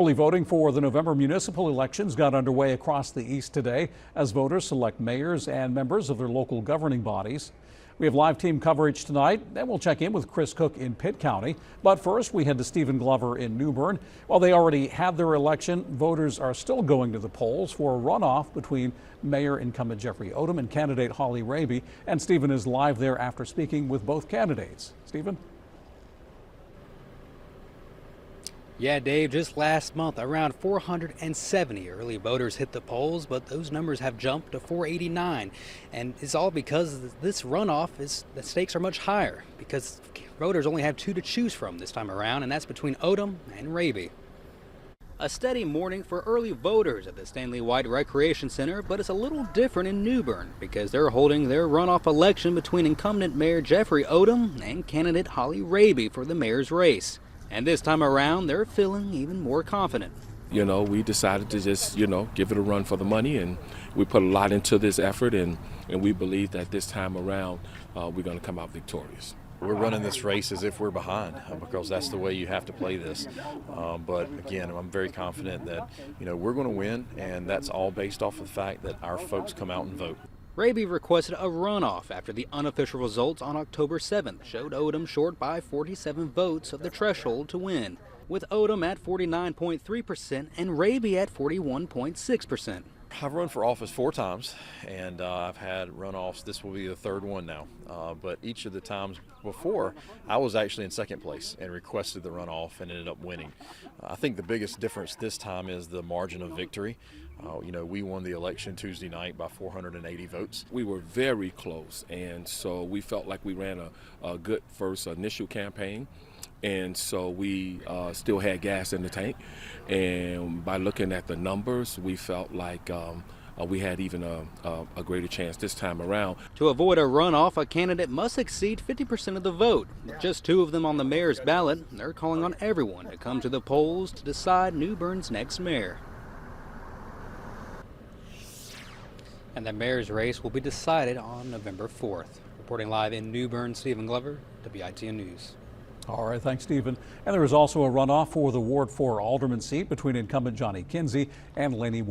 Early voting for the November municipal elections got underway across the east today as voters select mayors and members of their local governing bodies. We have live team coverage tonight, then we'll check in with Chris Cook in Pitt County. But first, we head to Stephen Glover in New Bern. While they already had their election, voters are still going to the polls for a runoff between Mayor incumbent Jeffrey Odom and candidate Holly Raby. And Stephen is live there after speaking with both candidates. Stephen? Yeah, Dave, just last month, around 470 early voters hit the polls, but those numbers have jumped to 489. And it's all because this runoff the stakes are much higher because voters only have two to choose from this time around, and that's between Odom and Raby. A steady morning for early voters at the Stanley White Recreation Center, but it's a little different in New Bern because they're holding their runoff election between incumbent Mayor Jeffrey Odom and candidate Holly Raby for the mayor's race. And this time around, they're feeling even more confident. You know, we decided to just, give it a run for the money, and we put a lot into this effort, and we believe that this time around, we're going to come out victorious. We're running this race as if we're behind because that's the way you have to play this. But again, I'm very confident that, we're going to win, and that's all based off of the fact that our folks come out and vote. Raby requested a runoff after the unofficial results on October 7th showed Odom short by 47 votes of the threshold to win, with Odom at 49.3% and Raby at 41.6%. I've run for office 4 times, and I've had runoffs. This will be the 3rd one now. But each of the times before, I was actually in 2nd place and requested the runoff and ended up winning. I think the biggest difference this time is the margin of victory. We won the election Tuesday night by 480 votes. We were very close, and so we felt like we ran a good first initial campaign. And so we still had gas in the tank, and by looking at the numbers, we felt like we had even a greater chance this time around. To avoid a runoff, a candidate must exceed 50% of the vote. With just 2 of them on the mayor's ballot, they're calling on everyone to come to the polls to decide New Bern's next mayor. And the mayor's race will be decided on November 4th. Reporting live in New Bern, Stephen Glover, WITN News. All right, thanks, Stephen. And there is also a runoff for the Ward 4 alderman seat between incumbent Johnny Kinsey and Laney